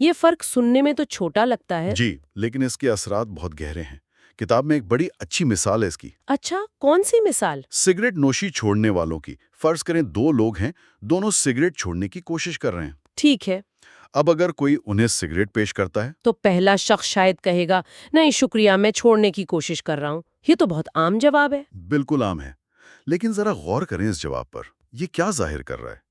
یہ فرق سننے میں تو چھوٹا لگتا ہے. جی، لیکن اس کے اثرات بہت گہرے ہیں. کتاب میں ایک بڑی اچھی مثال ہے اس کی. اچھا، کون سی مثال؟ سگریٹ نوشی چھوڑنے والوں کی. فرض کریں 2 لوگ ہیں، دونوں سگریٹ چھوڑنے کی کوشش کر رہے ہیں. ٹھیک ہے. اب اگر کوئی انہیں سگریٹ پیش کرتا ہے تو پہلا شخص شاید کہے گا نہیں شکریہ، میں چھوڑنے کی کوشش کر رہا ہوں. یہ تو بہت عام جواب ہے. بالکل عام ہے، لیکن ذرا غور کریں اس جواب پر. یہ کیا ظاہر کر رہا ہے؟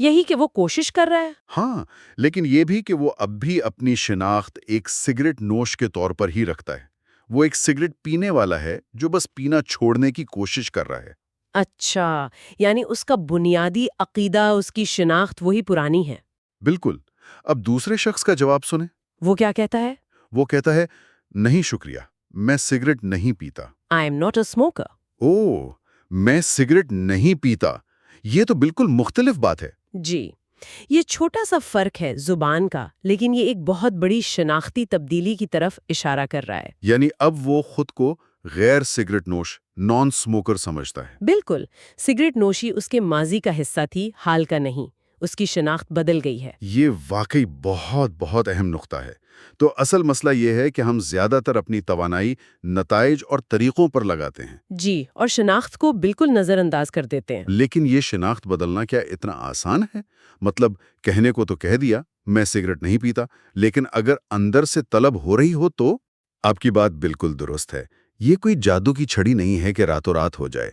یہی کہ وہ کوشش کر رہا ہے. ہاں، لیکن یہ بھی کہ وہ اب بھی اپنی شناخت ایک سگریٹ نوش کے طور پر ہی رکھتا ہے. وہ ایک سگریٹ پینے والا ہے جو بس پینا چھوڑنے کی کوشش کر رہا ہے. اچھا، یعنی اس کا بنیادی عقیدہ، اس کی شناخت وہی پرانی ہے. بالکل. اب دوسرے شخص کا جواب سنیں. وہ کیا کہتا ہے؟ وہ کہتا ہے نہیں شکریہ، میں سگریٹ نہیں پیتا. I am not a smoker. اوہ، میں سگریٹ نہیں پیتا. یہ تو بالکل مختلف بات ہے. جی، یہ چھوٹا سا فرق ہے زبان کا، لیکن یہ ایک بہت بڑی شناختی تبدیلی کی طرف اشارہ کر رہا ہے. یعنی اب وہ خود کو غیر سگریٹ نوش، نان سموکر سمجھتا ہے. بالکل. سگریٹ نوشی اس کے ماضی کا حصہ تھی، حال کا نہیں. اس کی شناخت بدل گئی ہے. یہ واقعی بہت اہم نقطہ ہے. تو اصل مسئلہ یہ ہے کہ ہم زیادہ تر اپنی توانائی نتائج اور طریقوں پر لگاتے ہیں. جی، اور شناخت کو بالکل نظر انداز کر دیتے ہیں. لیکن یہ شناخت بدلنا کیا اتنا آسان ہے؟ مطلب کہنے کو تو کہہ دیا میں سگریٹ نہیں پیتا، لیکن اگر اندر سے طلب ہو رہی ہو تو؟ آپ کی بات بالکل درست ہے. یہ کوئی جادو کی چھڑی نہیں ہے کہ راتوں رات ہو جائے.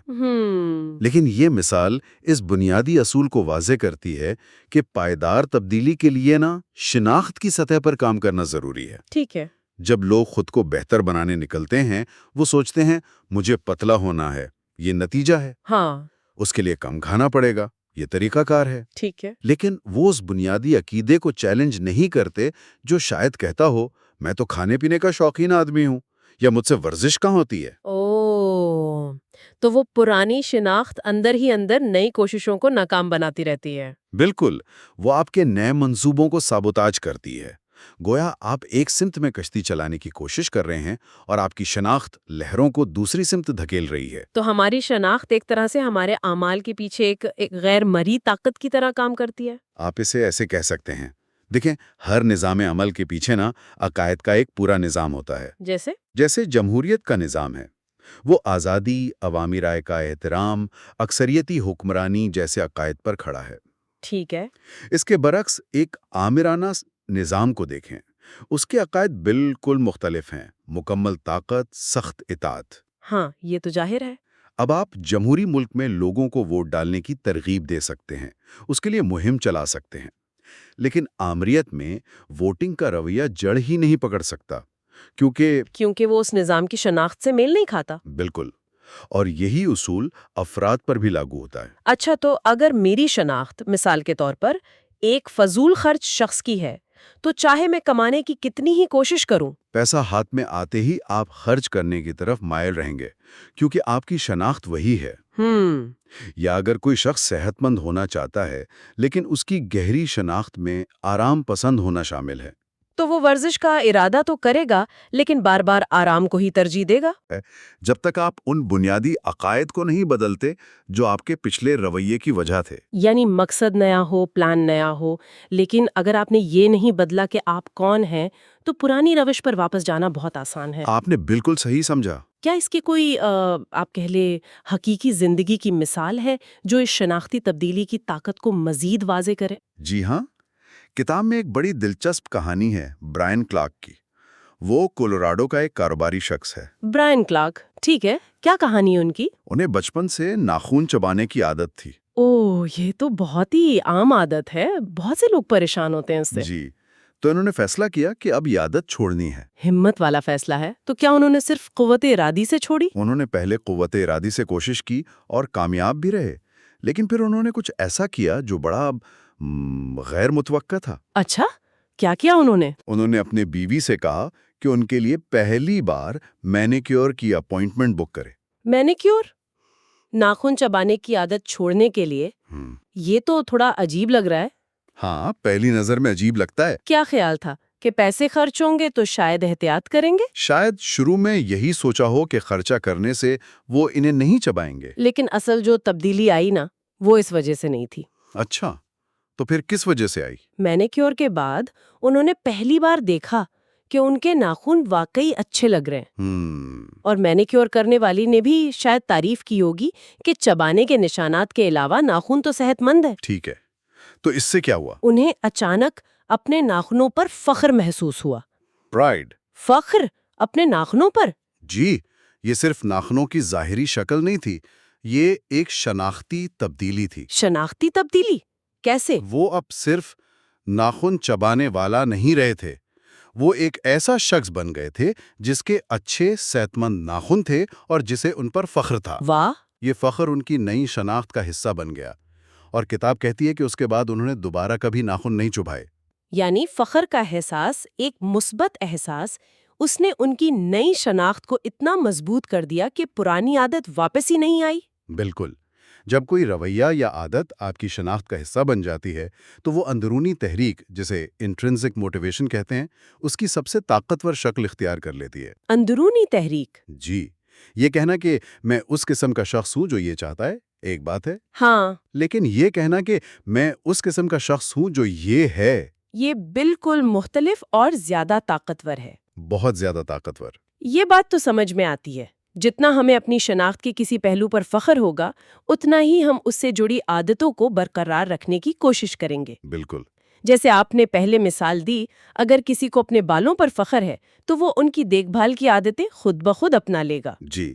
لیکن یہ مثال اس بنیادی اصول کو واضح کرتی ہے کہ پائیدار تبدیلی کے لیے شناخت کی سطح پر کام کرنا ضروری ہے. ٹھیک ہے. جب لوگ خود کو بہتر بنانے نکلتے ہیں، وہ سوچتے ہیں مجھے پتلا ہونا ہے، یہ نتیجہ ہے. ہاں. اس کے لیے کم کھانا پڑے گا، یہ طریقہ کار ہے. ٹھیک ہے. لیکن وہ اس بنیادی عقیدے کو چیلنج نہیں کرتے جو شاید کہتا ہو میں تو کھانے پینے کا شوقین آدمی ہوں، یا مجھ سے ورزش کہاں ہوتی ہے. تو وہ پرانی شناخت اندر ہی اندر نئی کوششوں کو ناکام بناتی رہتی ہے. بالکل. وہ آپ کے نئے منصوبوں کو سابوتاج کرتی ہے. گویا آپ ایک سمت میں کشتی چلانے کی کوشش کر رہے ہیں اور آپ کی شناخت لہروں کو دوسری سمت دھکیل رہی ہے. تو ہماری شناخت ایک طرح سے ہمارے اعمال کے پیچھے ایک غیر مرئی طاقت کی طرح کام کرتی ہے. آپ اسے ایسے کہہ سکتے ہیں. دیکھیں، ہر نظام عمل کے پیچھے عقائد کا ایک پورا نظام ہوتا ہے. جیسے جمہوریت کا نظام ہے. وہ آزادی، عوامی رائے کا احترام، اکثریتی حکمرانی جیسے عقائد پر کھڑا ہے. ٹھیک ہے. اس کے برعکس ایک آمرانہ نظام کو دیکھیں. اس کے عقائد بالکل مختلف ہیں. مکمل طاقت، سخت اطاعت. ہاں، یہ تو ظاہر ہے. اب آپ جمہوری ملک میں لوگوں کو ووٹ ڈالنے کی ترغیب دے سکتے ہیں، اس کے لیے مہم چلا سکتے ہیں. لیکن آمریت میں ووٹنگ کا رویہ جڑ ہی نہیں پکڑ سکتا، کیونکہ وہ اس نظام کی شناخت سے میل نہیں کھاتا. بالکل. اور یہی اصول افراد پر بھی لاگو ہوتا ہے. اچھا، تو اگر میری شناخت مثال کے طور پر ایک فضول خرچ شخص کی ہے، تو چاہے میں کمانے کی کتنی ہی کوشش کروں، پیسہ ہاتھ میں آتے ہی آپ خرچ کرنے کی طرف مائل رہیں گے، کیونکہ آپ کی شناخت وہی ہے. یا اگر کوئی شخص صحت مند ہونا چاہتا ہے لیکن اس کی گہری شناخت میں آرام پسند ہونا شامل ہے، تو وہ ورزش کا ارادہ تو کرے گا لیکن بار بار آرام کو ہی ترجیح دے گا. جب تک آپ ان بنیادی عقائد کو نہیں بدلتے جو آپ کے پچھلے رویے کی وجہ تھے. یعنی مقصد نیا ہو، پلان نیا ہو، لیکن اگر آپ نے یہ نہیں بدلا کہ آپ کون ہیں، تو پرانی روش پر واپس جانا بہت آسان ہے. آپ نے بالکل صحیح سمجھا. کیا اس کی کوئی آپ کہہ لیں حقیقی زندگی کی مثال ہے جو اس شناختی تبدیلی کی طاقت کو مزید واضح کرے؟ جی ہاں. کتاب میں ایک بڑی دلچسپ کہانی ہے برائن کلارک کی. وہ کولوراڈو کا ایک کاروباری شخص ہے. برائن کلارک، ٹھیک ہے. کیا کہانی ہے ان کی؟ انہیں بچپن سے ناخن چبانے کی عادت تھی. اوہ، یہ تو بہت ہی عام عادت ہے. بہت سے لوگ پریشان ہوتے ہیں اس سے. جی. تو انہوں نے فیصلہ کیا کہ اب یہ عادت چھوڑنی ہے. ہمت والا فیصلہ ہے. تو کیا انہوں نے صرف قوت ارادی سے چھوڑی؟ انہوں نے پہلے قوت ارادی سے کوشش کی اور کامیاب بھی رہے، لیکن پھر انہوں نے کچھ ایسا کیا جو بڑا غیر متوقع تھا. اچھا، کیا کیا انہوں نے؟ انہوں نے اپنے بیوی سے کہا کہ ان کے لیے پہلی بار مینیکیور کی اپائنٹمنٹ بک کرے. مینیکیور؟ ناخن چبانے کی عادت چھوڑنے کے لیے؟ یہ تو تھوڑا عجیب لگ رہا ہے. ہاں، پہلی نظر میں عجیب لگتا ہے. کیا خیال تھا کہ پیسے خرچ ہوں گے تو شاید احتیاط کریں گے؟ شاید شروع میں یہی سوچا ہو کہ خرچہ کرنے سے وہ انہیں نہیں چبائیں گے. لیکن اصل جو تبدیلی آئی نا، وہ اس وجہ سے نہیں تھی. اچھا، تو پھر کس وجہ سے آئی؟ مینیکیور کے بعد انہوں نے پہلی بار دیکھا کہ ان کے ناخن واقعی اچھے لگ رہے ہیں، اور مینیکیور کرنے والی نے بھی شاید تعریف کی ہوگی کہ چبانے کے نشانات کے علاوہ ناخن تو صحت مند ہے۔ ٹھیک ہے، تو اس سے کیا ہوا؟ انہیں اچانک اپنے ناخنوں پر فخر محسوس ہوا۔ پرائڈ؟ فخر اپنے ناخنوں پر؟ جی، یہ صرف ناخنوں کی ظاہری شکل نہیں تھی، یہ ایک شناختی تبدیلی تھی۔ شناختی تبدیلی کیسے؟ وہ اب صرف ناخن چبانے والا نہیں رہے تھے، وہ ایک ایسا شخص بن گئے تھے جس کے اچھے صحت مند ناخن تھے اور جسے ان پر فخر تھا۔ واہ! یہ فخر ان کی نئی شناخت کا حصہ بن گیا، اور کتاب کہتی ہے کہ اس کے بعد انہوں نے دوبارہ کبھی ناخن نہیں چبھائے۔ یعنی فخر کا احساس، ایک مثبت احساس، اس نے ان کی نئی شناخت کو اتنا مضبوط کر دیا کہ پرانی عادت واپس ہی نہیں آئی۔ بالکل، جب کوئی رویہ یا عادت آپ کی شناخت کا حصہ بن جاتی ہے تو وہ اندرونی تحریک، جسے انٹرنسک موٹیویشن کہتے ہیں، اس کی سب سے طاقتور شکل اختیار کر لیتی ہے۔ اندرونی تحریک؟ جی، یہ کہنا کہ میں اس قسم کا شخص ہوں جو یہ چاہتا ہے ایک بات ہے، ہاں، لیکن یہ کہنا کہ میں اس قسم کا شخص ہوں جو یہ ہے، یہ بالکل مختلف اور زیادہ طاقتور ہے۔ بہت زیادہ طاقتور۔ یہ بات تو سمجھ میں آتی ہے۔ جتنا ہمیں اپنی شناخت کے کسی پہلو پر فخر ہوگا، اتنا ہی ہم اس سے جڑی عادتوں کو برقرار رکھنے کی کوشش کریں گے۔ بالکل۔ جیسے آپ نے پہلے مثال دی، اگر کسی کو اپنے بالوں پر فخر ہے تو وہ ان کی دیکھ بھال کی عادتیں خود بخود اپنا لے گا۔ جی،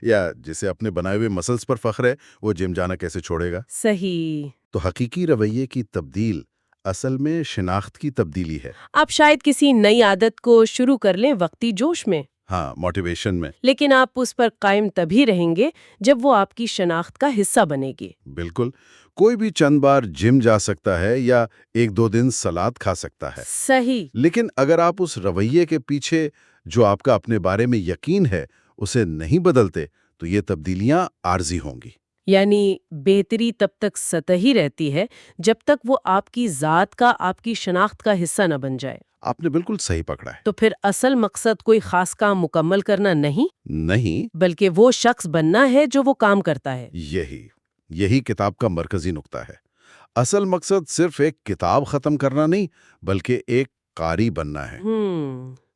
یا جسے اپنے بنائے ہوئے مسلز پر فخر ہے، وہ جم جانا کیسے چھوڑے گا؟ صحیح۔ تو حقیقی رویے کی تبدیل اصل میں شناخت کی تبدیلی ہے۔ آپ شاید کسی نئی عادت کو شروع کر لیں وقتی جوش میں، ہاں، موٹیویشن میں۔ لیکن آپ اس پر قائم تبھی رہیں گے جب وہ آپ کی شناخت کا حصہ بنے گی۔ بالکل، کوئی بھی چند بار جم جا سکتا ہے یا ایک دو دن سلاد کھا سکتا ہے، صحیح۔ لیکن اگر آپ اس رویے کے پیچھے جو آپ کا اپنے بارے میں یقین ہے اسے نہیں بدلتے تو یہ تبدیلیاں عارضی ہوں گی۔ یعنی بہتری تب تک سطحی رہتی ہے جب تک وہ آپ کی ذات کا، آپ کی شناخت کا حصہ نہ بن جائے۔ آپ نے بالکل صحیح پکڑا ہے۔ تو پھر اصل مقصد کوئی خاص کام مکمل کرنا نہیں، بلکہ وہ شخص بننا ہے جو وہ کام کرتا ہے۔ یہی کتاب کا مرکزی نقطہ ہے۔ اصل مقصد صرف ایک کتاب ختم کرنا نہیں، بلکہ ایک قاری بننا ہے۔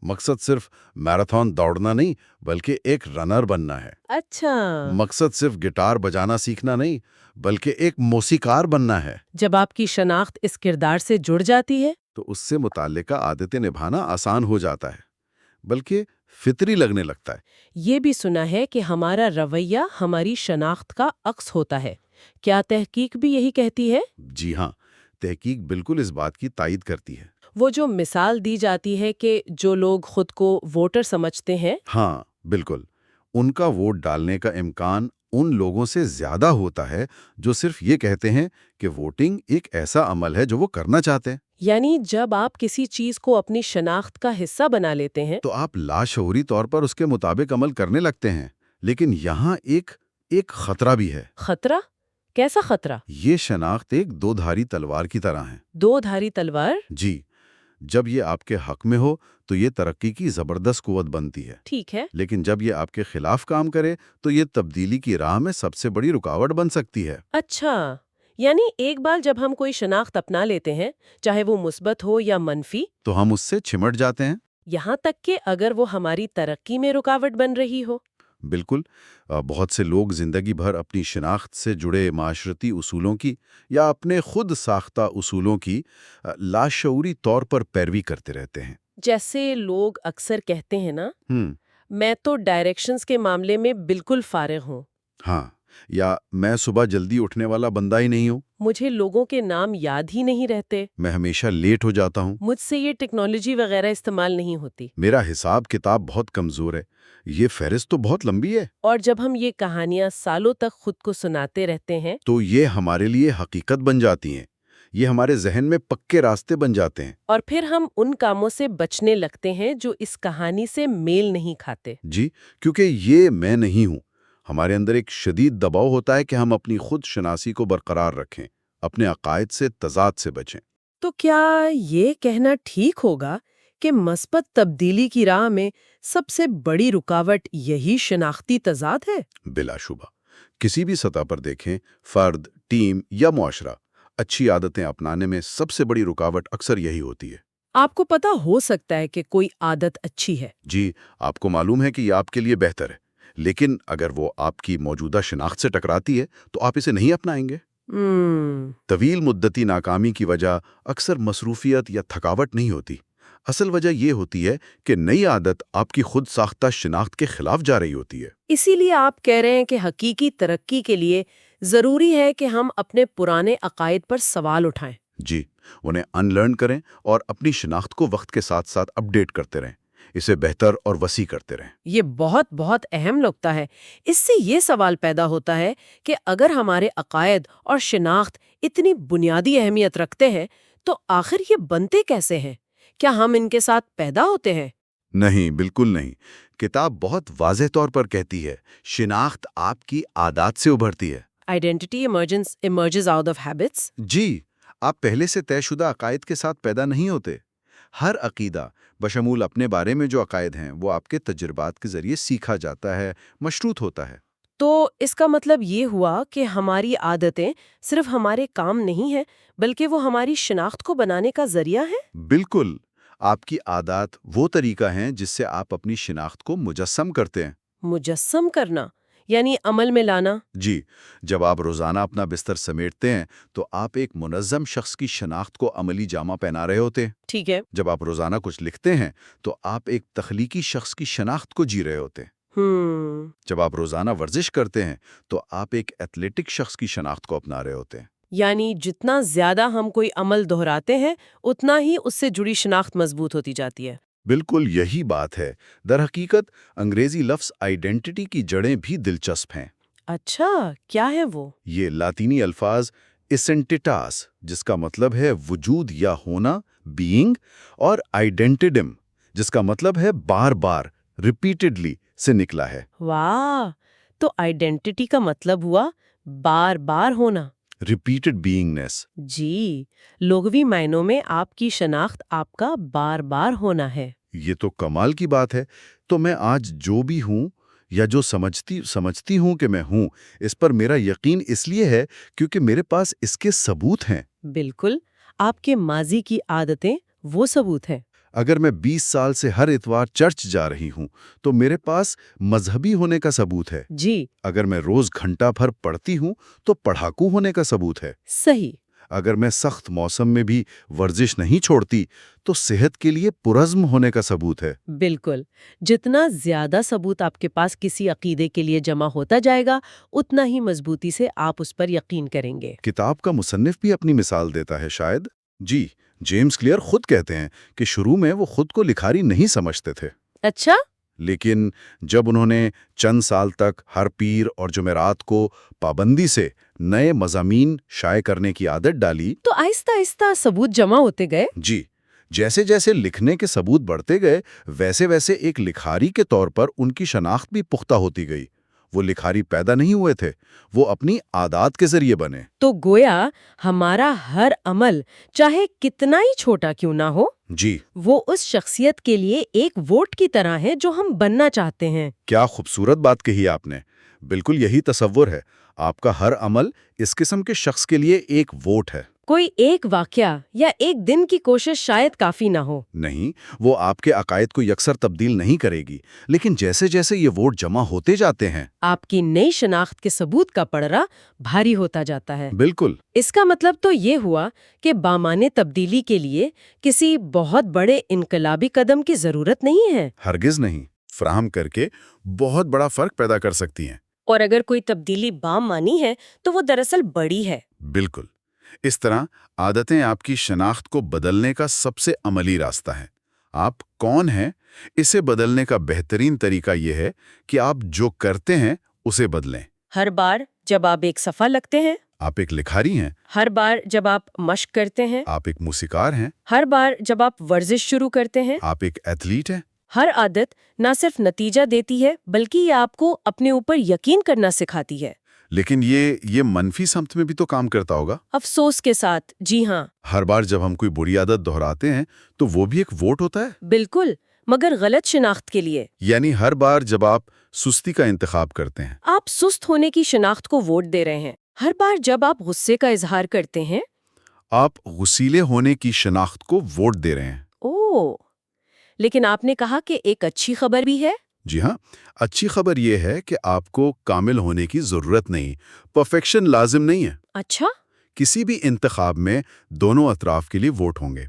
مقصد صرف میراتھن دوڑنا نہیں، بلکہ ایک رنر بننا ہے۔ اچھا۔ مقصد صرف گٹار بجانا سیکھنا نہیں، بلکہ ایک موسیقار بننا ہے۔ جب آپ کی شناخت اس کردار سے جڑ جاتی ہے تو اس سے متعلقہ عادتیں نبھانا آسان ہو جاتا ہے، بلکہ فطری لگنے لگتا ہے۔ یہ بھی سنا ہے کہ ہمارا رویہ ہماری شناخت کا عکس ہوتا ہے۔ کیا تحقیق بھی یہی کہتی ہے؟ جی ہاں، تحقیق بالکل اس بات کی تائید کرتی ہے۔ وہ جو مثال دی جاتی ہے کہ جو لوگ خود کو ووٹر سمجھتے ہیں، ہاں بالکل، ان کا ووٹ ڈالنے کا امکان ان لوگوں سے زیادہ ہوتا ہے جو صرف یہ کہتے ہیں کہ ووٹنگ ایک ایسا عمل ہے جو وہ کرنا چاہتے ہیں۔ یعنی جب آپ کسی چیز کو اپنی شناخت کا حصہ بنا لیتے ہیں تو آپ لاشعوری طور پر اس کے مطابق عمل کرنے لگتے ہیں۔ لیکن یہاں ایک خطرہ بھی ہے۔ خطرہ؟ کیسا خطرہ؟ یہ شناخت ایک دو دھاری تلوار کی طرح ہے۔ دو دھاری تلوار؟ جی، جب یہ آپ کے حق میں ہو تو یہ ترقی کی زبردست قوت بنتی ہے، ٹھیک ہے۔ لیکن جب یہ آپ کے خلاف کام کرے تو یہ تبدیلی کی راہ میں سب سے بڑی رکاوٹ بن سکتی ہے۔ اچھا، یعنی ایک بار جب ہم کوئی شناخت اپنا لیتے ہیں، چاہے وہ مثبت ہو یا منفی، تو ہم اس سے چمٹ جاتے ہیں۔ یہاں تک کہ اگر وہ ہماری ترقی میں رکاوٹ بن رہی ہو۔ بالکل، بہت سے لوگ زندگی بھر اپنی شناخت سے جڑے معاشرتی اصولوں کی یا اپنے خود ساختہ اصولوں کی لاشعوری طور پر پیروی کرتے رہتے ہیں۔ جیسے لوگ اکثر کہتے ہیں نا، میں تو ڈائریکشنز کے معاملے میں بالکل فارغ ہوں۔ ہاں، یا میں صبح جلدی اٹھنے والا بندہ ہی نہیں ہوں، مجھے لوگوں کے نام یاد ہی نہیں رہتے، میں ہمیشہ لیٹ ہو جاتا ہوں، مجھ سے یہ ٹیکنالوجی وغیرہ استعمال نہیں ہوتی۔ میرا حساب کتاب بہت کمزور ہے۔ یہ فہرست تو بہت لمبی ہے۔ اور جب ہم یہ کہانیاں سالوں تک خود کو سناتے رہتے ہیں تو یہ ہمارے لیے حقیقت بن جاتی ہیں، یہ ہمارے ذہن میں پکے راستے بن جاتے ہیں۔ اور پھر ہم ان کاموں سے بچنے لگتے ہیں جو اس کہانی سے میل نہیں کھاتے۔ جی، کیونکہ یہ میں نہیں ہوں۔ ہمارے اندر ایک شدید دباؤ ہوتا ہے کہ ہم اپنی خود شناسی کو برقرار رکھیں، اپنے عقائد سے تضاد سے بچیں۔ تو کیا یہ کہنا ٹھیک ہوگا کہ مثبت تبدیلی کی راہ میں سب سے بڑی رکاوٹ یہی شناختی تضاد ہے؟ بلا شبہ، کسی بھی سطح پر دیکھیں، فرد، ٹیم یا معاشرہ، اچھی عادتیں اپنانے میں سب سے بڑی رکاوٹ اکثر یہی ہوتی ہے۔ آپ کو پتا ہو سکتا ہے کہ کوئی عادت اچھی ہے، جی، آپ کو معلوم ہے کہ یہ آپ کے لیے بہتر ہے، لیکن اگر وہ آپ کی موجودہ شناخت سے ٹکراتی ہے تو آپ اسے نہیں اپنائیں گے۔ طویل مدتی ناکامی کی وجہ اکثر مصروفیت یا تھکاوٹ نہیں ہوتی۔ اصل وجہ یہ ہوتی ہے کہ نئی عادت آپ کی خود ساختہ شناخت کے خلاف جا رہی ہوتی ہے۔ اسی لیے آپ کہہ رہے ہیں کہ حقیقی ترقی کے لیے ضروری ہے کہ ہم اپنے پرانے عقائد پر سوال اٹھائیں۔ جی، انہیں ان لرن کریں اور اپنی شناخت کو وقت کے ساتھ ساتھ اپ ڈیٹ کرتے رہیں، اسے بہتر اور وسیع کرتے رہیں۔ یہ بہت بہت اہم نکتہ ہے۔ اس سے یہ سوال پیدا ہوتا ہے کہ اگر ہمارے عقائد اور شناخت اتنی بنیادی اہمیت رکھتے ہیں تو آخر یہ بنتے کیسے ہیں؟ کیا ہم ان کے ساتھ پیدا ہوتے ہیں؟ نہیں، بالکل نہیں۔ کتاب بہت واضح طور پر کہتی ہے، شناخت آپ کی عادات سے ابھرتی ہے۔ Identity emerges out of habits. جی، آپ پہلے سے طے شدہ عقائد کے ساتھ پیدا نہیں ہوتے۔ ہر عقیدہ، بشمول اپنے بارے میں جو عقائد ہیں، وہ آپ کے تجربات کے ذریعے سیکھا جاتا ہے، مشروط ہوتا ہے۔ تو اس کا مطلب یہ ہوا کہ ہماری عادتیں صرف ہمارے کام نہیں ہیں بلکہ وہ ہماری شناخت کو بنانے کا ذریعہ ہے؟ بالکل، آپ کی عادات وہ طریقہ ہیں جس سے آپ اپنی شناخت کو مجسم کرتے ہیں۔ مجسم کرنا یعنی عمل میں لانا؟ جی، جب آپ روزانہ اپنا بستر سمیٹتے ہیں تو آپ ایک منظم شخص کی شناخت کو عملی جامہ پہنا رہے ہوتے ہیں۔ ٹھیک ہے۔ جب آپ روزانہ کچھ لکھتے ہیں تو آپ ایک تخلیقی شخص کی شناخت کو جی رہے ہوتے ہیں۔ جب آپ روزانہ ورزش کرتے ہیں تو آپ ایک ایتھلیٹک شخص کی شناخت کو اپنا رہے ہوتے ہیں۔ یعنی جتنا زیادہ ہم کوئی عمل دہراتے ہیں اتنا ہی اس سے جڑی شناخت مضبوط ہوتی جاتی ہے۔ بالکل یہی بات ہے۔ در حقیقت انگریزی لفظ آئیڈینٹی کی جڑیں بھی دلچسپ ہیں۔ اچھا، کیا ہے وہ؟ یہ لاطینی الفاظ اسنٹیٹاس، جس کا مطلب ہے وجود یا ہونا، بینگ، اور آئیڈینٹیڈم، جس کا مطلب ہے بار بار، ریپیٹڈلی سے نکلا ہے۔ واہ، تو آئیڈینٹی کا مطلب ہوا بار بار ہونا۔ ریپیٹڈ بینگنیس۔ جی، لغوی معنوں میں آپ کی شناخت آپ کا بار بار ہونا ہے۔ یہ تو کمال کی بات ہے۔ تو میں آج جو بھی ہوں یا جو سمجھتی ہوں کہ میں ہوں، اس پر میرا یقین اس لیے ہے کیونکہ میرے پاس اس کے ثبوت ہیں۔ بالکل، آپ کے ماضی کی عادتیں وہ ثبوت ہیں۔ اگر میں 20 سال سے ہر اتوار چرچ جا رہی ہوں تو میرے پاس مذہبی ہونے کا ثبوت ہے۔ جی، اگر میں روز گھنٹہ بھر پڑھتی ہوں تو پڑھاکو ہونے کا ثبوت ہے۔ صحیح۔ اگر میں سخت موسم میں بھی ورزش نہیں چھوڑتی تو صحت کے لیے پرعزم ہونے کا ثبوت ہے۔ بالکل، جتنا زیادہ ثبوت آپ کے پاس کسی عقیدے کے لیے جمع ہوتا جائے گا اتنا ہی مضبوطی سے آپ اس پر یقین کریں گے۔ کتاب کا مصنف بھی اپنی مثال دیتا ہے شاید۔ جی، جیمز کلیئر خود کہتے ہیں کہ شروع میں وہ خود کو لکھاری نہیں سمجھتے تھے، اچھا؟ لیکن جب انہوں نے چند سال تک ہر پیر اور جمعرات کو پابندی سے نئے مضامین شائع کرنے کی عادت ڈالی تو آہستہ آہستہ ثبوت جمع ہوتے گئے۔ جی، جیسے جیسے لکھنے کے ثبوت بڑھتے گئے ویسے ویسے ایک لکھاری کے طور پر ان کی شناخت بھی پختہ ہوتی گئی۔ وہ لکھاری پیدا نہیں ہوئے تھے، وہ اپنی عادات کے ذریعے بنے۔ تو گویا ہمارا ہر عمل چاہے کتنا ہی چھوٹا کیوں نہ ہو، جی، وہ اس شخصیت کے لیے ایک ووٹ کی طرح ہے جو ہم بننا چاہتے ہیں۔ کیا خوبصورت بات کہی آپ نے۔ بالکل یہی تصور ہے۔ آپ کا ہر عمل اس قسم کے شخص کے لیے ایک ووٹ ہے۔ کوئی ایک واقعہ یا ایک دن کی کوشش شاید کافی نہ ہو۔ نہیں، وہ آپ کے عقائد کو یکسر تبدیل نہیں کرے گی، لیکن جیسے جیسے یہ ووٹ جمع ہوتے جاتے ہیں آپ کی نئی شناخت کے ثبوت کا پڑھرا بھاری ہوتا جاتا ہے۔ بالکل، اس کا مطلب تو یہ ہوا کہ بامعنی تبدیلی کے لیے کسی بہت بڑے انقلابی قدم کی ضرورت نہیں ہے۔ ہرگز نہیں، فراہم کر کے بہت بڑا فرق پیدا کر سکتی ہیں۔ اور اگر کوئی تبدیلی بامعنی ہے تو وہ دراصل بڑی ہے۔ بالکل، اس طرح عادتیں آپ کی شناخت کو بدلنے کا سب سے عملی راستہ ہے۔ آپ کون ہیں، اسے بدلنے کا بہترین طریقہ یہ ہے کہ آپ جو کرتے ہیں اسے بدلیں۔ ہر بار جب آپ ایک صفحہ لکھتے ہیں، آپ ایک لکھاری ہیں، ہر بار جب آپ مشق کرتے ہیں، آپ ایک موسیقار ہیں، ہر بار جب آپ ورزش شروع کرتے ہیں، آپ ایک ایتھلیٹ ہیں۔ ہر عادت نہ صرف نتیجہ دیتی ہے بلکہ یہ آپ کو اپنے اوپر یقین کرنا سکھاتی ہے۔ لیکن یہ منفی سمت میں بھی تو کام کرتا ہوگا۔ افسوس کے ساتھ، جی ہاں، ہر بار جب ہم کوئی بری عادت دہراتے ہیں تو وہ بھی ایک ووٹ ہوتا ہے۔ بالکل، مگر غلط شناخت کے لیے۔ یعنی ہر بار جب آپ سستی کا انتخاب کرتے ہیں، آپ سست ہونے کی شناخت کو ووٹ دے رہے ہیں۔ ہر بار جب آپ غصے کا اظہار کرتے ہیں، آپ غسیلے ہونے کی شناخت کو ووٹ دے رہے ہیں۔ اوہ، لیکن آپ نے کہا کہ ایک اچھی خبر بھی ہے۔ جی ہاں، اچھی خبر یہ ہے کہ آپ کو کامل ہونے کی ضرورت نہیں، پرفیکشن لازم نہیں ہے۔ اچھا؟ کسی بھی انتخاب میں دونوں اطراف کے لیے ووٹ ہوں گے۔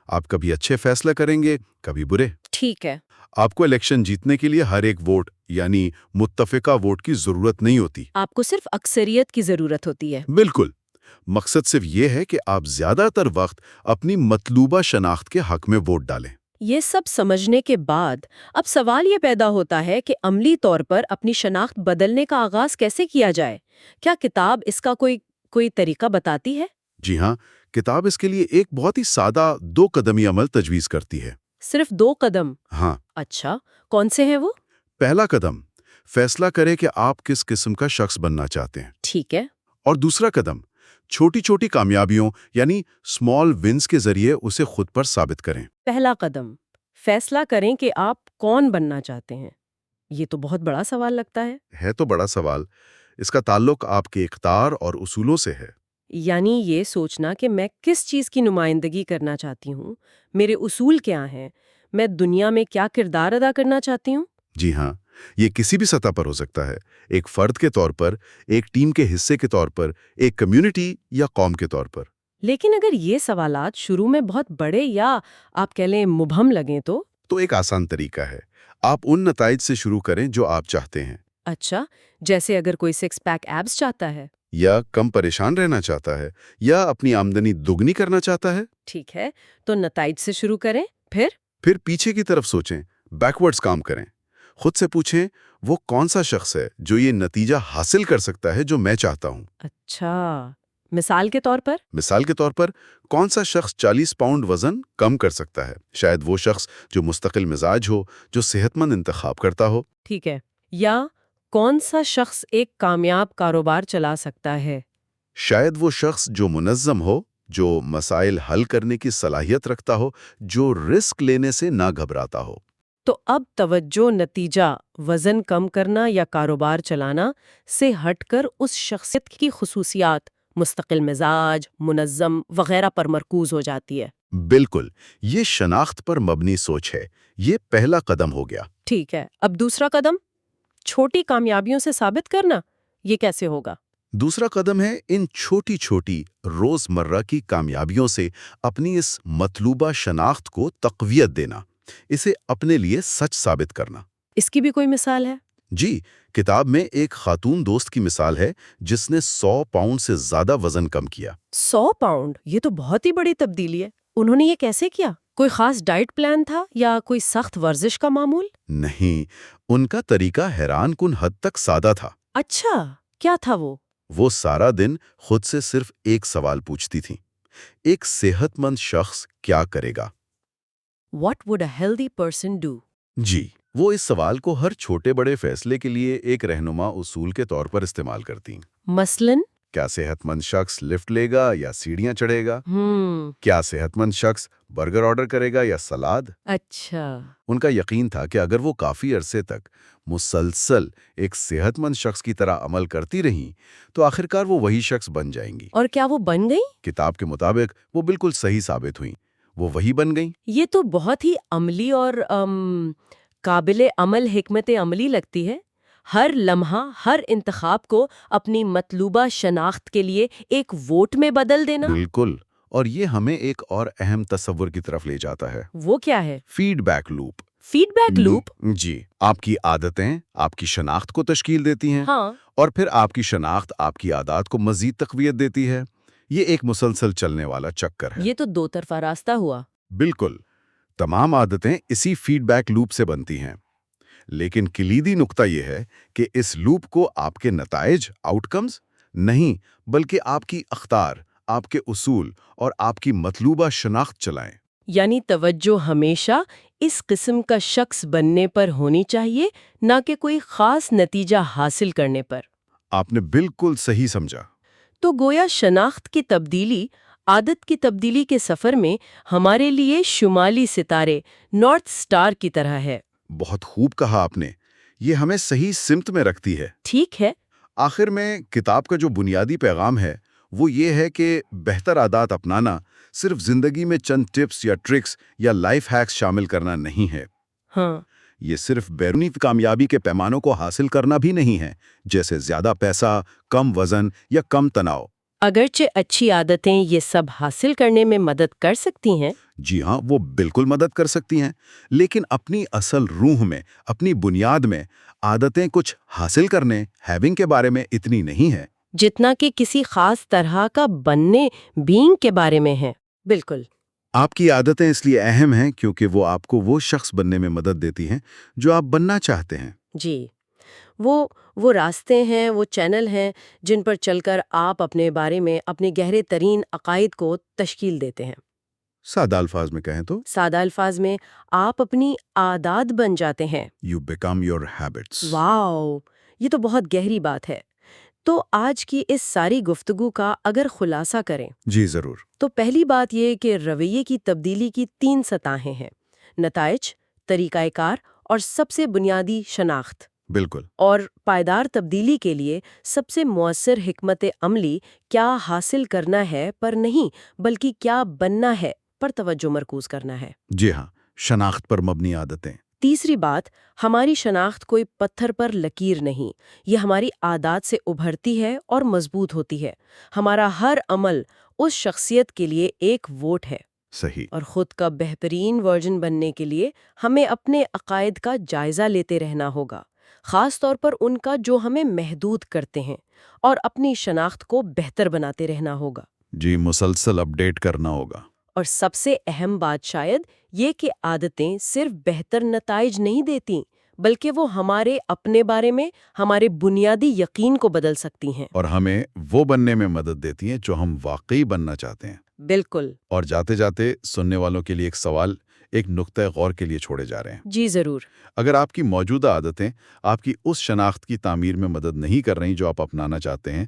آپ کبھی اچھے فیصلے کریں گے، کبھی برے۔ ٹھیک ہے۔ آپ کو الیکشن جیتنے کے لیے ہر ایک ووٹ یعنی متفقہ ووٹ کی ضرورت نہیں ہوتی۔ آپ کو صرف اکثریت کی ضرورت ہوتی ہے۔ بالکل، مقصد صرف یہ ہے کہ آپ زیادہ تر وقت اپنی مطلوبہ شناخت کے حق میں ووٹ ڈالیں۔ یہ سب سمجھنے کے بعد اب سوال یہ پیدا ہوتا ہے کہ عملی طور پر اپنی شناخت بدلنے کا آغاز کیسے کیا جائے؟ کیا کتاب اس کا کوئی طریقہ بتاتی ہے؟ جی ہاں، کتاب اس کے لیے ایک بہت ہی سادہ 2 قدمی عمل تجویز کرتی ہے۔ صرف 2 قدم؟ ہاں۔ اچھا، کون سے ہیں وہ؟ پہلا قدم، فیصلہ کریں کہ آپ کس قسم کا شخص بننا چاہتے ہیں۔ ٹھیک ہے۔ اور دوسرا قدم، چھوٹی چھوٹی کامیابیوں یعنی اسمال ونز کے ذریعے اسے خود پر ثابت کریں۔ پہلا قدم، فیصلہ کریں کہ آپ کون بننا چاہتے ہیں۔ یہ تو بہت بڑا سوال لگتا ہے۔ ہے تو بڑا سوال، اس کا تعلق آپ کے اقدار اور اصولوں سے ہے۔ یعنی یہ سوچنا کہ میں کس چیز کی نمائندگی کرنا چاہتی ہوں، میرے اصول کیا ہیں، میں دنیا میں کیا کردار ادا کرنا چاہتی ہوں۔ جی ہاں، یہ کسی بھی سطح پر ہو سکتا ہے، ایک فرد کے طور پر، ایک ٹیم کے حصے کے طور پر، ایک کمیونٹی یا قوم کے طور پر۔ لیکن اگر یہ سوالات شروع میں بہت بڑے یا آپ کہہ لیں مبہم لگیں تو ایک آسان طریقہ ہے، آپ ان نتائج سے شروع کریں جو آپ چاہتے ہیں۔ اچھا، جیسے اگر کوئی 6 پیک ایبس چاہتا ہے یا کم پریشان رہنا چاہتا ہے، یا اپنی آمدنی دوگنی کرنا چاہتا ہے۔ ٹھیک ہے، تو نتائج سے شروع کریں، پھر پیچھے کی طرف سوچیں، بیکورڈز کام کریں۔ خود سے پوچھیں، وہ کون سا شخص ہے جو یہ نتیجہ حاصل کر سکتا ہے جو میں چاہتا ہوں؟ اچھا، مثال کے طور پر کون سا شخص 40 پاؤنڈ وزن کم کر سکتا ہے؟ شاید وہ شخص جو مستقل مزاج ہو، جو صحت مند انتخاب کرتا ہو۔ ٹھیک ہے، یا کون سا شخص ایک کامیاب کاروبار چلا سکتا ہے؟ شاید وہ شخص جو منظم ہو، جو مسائل حل کرنے کی صلاحیت رکھتا ہو، جو رسک لینے سے نہ گھبراتا ہو۔ تو اب توجہ نتیجہ وزن کم کرنا یا کاروبار چلانا سے ہٹ کر اس شخصیت کی خصوصیات مستقل مزاج، منظم وغیرہ پر مرکوز ہو جاتی ہے۔ بالکل، یہ شناخت پر مبنی سوچ ہے، یہ پہلا قدم ہو گیا۔ ٹھیک ہے، اب دوسرا قدم، چھوٹی کامیابیوں سے ثابت کرنا، یہ کیسے ہوگا؟ دوسرا قدم ہے ان چھوٹی چھوٹی روزمرہ کی کامیابیوں سے اپنی اس مطلوبہ شناخت کو تقویت دینا، اسے اپنے لیے سچ ثابت کرنا۔ اس کی بھی کوئی مثال ہے؟ جی، کتاب میں ایک خاتون دوست کی مثال ہے جس نے 100 پاؤنڈ سے زیادہ وزن کم کیا۔ 100 پاؤنڈ، یہ تو بہت ہی بڑی تبدیلی ہے۔ انہوں نے یہ کیسے کیا؟ کوئی خاص ڈائٹ پلان تھا یا کوئی سخت ورزش کا معمول؟ نہیں، ان کا طریقہ حیران کن حد تک سادہ تھا۔ اچھا، کیا تھا وہ؟ وہ سارا دن خود سے صرف ایک سوال پوچھتی تھی، ایک صحت مند شخص کیا کرے گا؟ What would a healthy person do؟ جی، وہ اس سوال کو ہر چھوٹے بڑے فیصلے کے لیے ایک رہنما اصول کے طور پر استعمال کرتی۔ مثلاً؟ کیا صحت مند شخص لفٹ لے گا یا سیڑھیاں چڑھے گا؟ کیا صحت مند شخص برگر آرڈر کرے گا یا سلاد؟ اچھا۔ ان کا یقین تھا کہ اگر وہ کافی عرصے تک مسلسل ایک صحت مند شخص کی طرح عمل کرتی رہیں تو آخرکار وہ وہی شخص بن جائیں گی۔ اور کیا وہ بن گئی؟ کتاب کے مطابق وہ بالکل صحیح ثابت ہوئیں، وہ وہی بن گئیں۔ یہ تو بہت ہی عملی اور قابل عمل حکمت عملی لگتی ہے۔ ہر لمحہ، ہر انتخاب کو اپنی مطلوبہ شناخت کے لیے ایک ووٹ میں بدل دینا۔ بالکل، اور یہ ہمیں ایک اور اہم تصور کی طرف لے جاتا ہے۔ وہ کیا ہے؟ Feedback loop. Feedback loop? جی، آپ کی عادتیں آپ کی شناخت کو تشکیل دیتی ہیں، ہاں۔ اور پھر آپ کی شناخت آپ کی عادات کو مزید تقویت دیتی ہے۔ یہ ایک مسلسل چلنے والا چکر ہے۔ یہ تو دو طرفہ راستہ ہوا۔ بالکل، تمام عادتیں اسی فیڈ بیک لوپ سے بنتی ہیں، لیکن کلیدی نقطہ یہ ہے کہ اس لوپ کو آپ کے نتائج آؤٹ کمز نہیں، بلکہ آپ کی اختیار، آپ کے اصول اور آپ کی مطلوبہ شناخت چلائیں۔ یعنی توجہ ہمیشہ اس قسم کا شخص بننے پر ہونی چاہیے، نہ کہ کوئی خاص نتیجہ حاصل کرنے پر۔ آپ نے بالکل صحیح سمجھا۔ تو گویا شناخت کی تبدیلی عادت کی تبدیلی کے سفر میں ہمارے لیے شمالی ستارے نارتھ سٹار کی طرح ہے۔ بہت خوب کہا آپ نے، یہ ہمیں صحیح سمت میں رکھتی ہے۔ ٹھیک ہے۔ آخر میں کتاب کا جو بنیادی پیغام ہے وہ یہ ہے کہ بہتر عادات اپنانا صرف زندگی میں چند ٹپس یا ٹرکس یا لائف ہیکس شامل کرنا نہیں ہے. ہاں، یہ صرف بیرونی کامیابی کے پیمانوں کو حاصل کرنا بھی نہیں ہے، جیسے زیادہ پیسہ، کم وزن یا کم تناؤ. اگرچہ اچھی عادتیں یہ سب حاصل کرنے میں مدد کر سکتی ہیں. جی ہاں، وہ بالکل مدد کر سکتی ہیں، لیکن اپنی اصل روح میں، اپنی بنیاد میں عادتیں کچھ حاصل کرنے، ہیونگ کے بارے میں اتنی نہیں ہے جتنا کہ کسی خاص طرح کا بننے، بینگ کے بارے میں ہے. بالکل. آپ کی عادتیں اس لیے اہم ہیں کیونکہ وہ آپ کو وہ شخص بننے میں مدد دیتی ہیں جو آپ بننا چاہتے ہیں. جی، وہ راستے ہیں، وہ چینل ہیں جن پر چل کر آپ اپنے بارے میں اپنے گہرے ترین عقائد کو تشکیل دیتے ہیں. سادہ الفاظ میں کہیں تو سادہ الفاظ میں آپ اپنی عادات بن جاتے ہیں. You become your habits. Wow, یہ تو بہت گہری بات ہے. تو آج کی اس ساری گفتگو کا اگر خلاصہ کریں جی ضرور. تو پہلی بات یہ کہ رویے کی تبدیلی کی 3 سطحیں ہیں: نتائج، طریقہ کار اور سب سے بنیادی شناخت. بالکل. اور پائیدار تبدیلی کے لیے سب سے مؤثر حکمت عملی کیا حاصل کرنا ہے پر نہیں بلکہ کیا بننا ہے پر توجہ مرکوز کرنا ہے. جی ہاں، شناخت پر مبنی عادتیں. تیسری بات، ہماری شناخت کوئی پتھر پر لکیر نہیں، یہ ہماری عادات سے ابھرتی ہے اور مضبوط ہوتی ہے. ہمارا ہر عمل اس شخصیت کے لیے ایک ووٹ ہے. صحیح. اور خود کا بہترین ورژن بننے کے لیے ہمیں اپنے عقائد کا جائزہ لیتے رہنا ہوگا، خاص طور پر ان کا جو ہمیں محدود کرتے ہیں، اور اپنی شناخت کو بہتر بناتے رہنا ہوگا. جی، مسلسل اپڈیٹ کرنا ہوگا. اور سب سے اہم بات شاید یہ کہ عادتیں صرف بہتر نتائج نہیں دیتی بلکہ وہ ہمارے اپنے بارے میں ہمارے بنیادی یقین کو بدل سکتی ہیں. اور ہمیں وہ بننے میں مدد دیتی ہیں جو ہم واقعی بننا چاہتے ہیں. بالکل. اور جاتے جاتے سننے والوں کے لیے ایک سوال، ایک نقطہ غور کے لیے چھوڑے جا رہے ہیں. جی ضرور. اگر آپ کی موجودہ عادتیں آپ کی اس شناخت کی تعمیر میں مدد نہیں کر رہی جو آپ اپنانا چاہتے ہیں،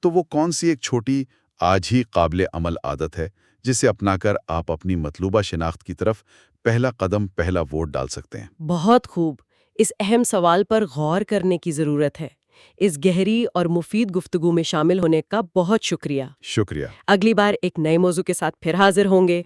تو وہ کون سی ایک چھوٹی، آج ہی قابل عمل عادت ہے جسے اپنا کر آپ اپنی مطلوبہ شناخت کی طرف پہلا قدم، پہلا ووٹ ڈال سکتے ہیں؟ بہت خوب. اس اہم سوال پر غور کرنے کی ضرورت ہے. اس گہری اور مفید گفتگو میں شامل ہونے کا بہت شکریہ. شکریہ. اگلی بار ایک نئے موضوع کے ساتھ پھر حاضر ہوں گے.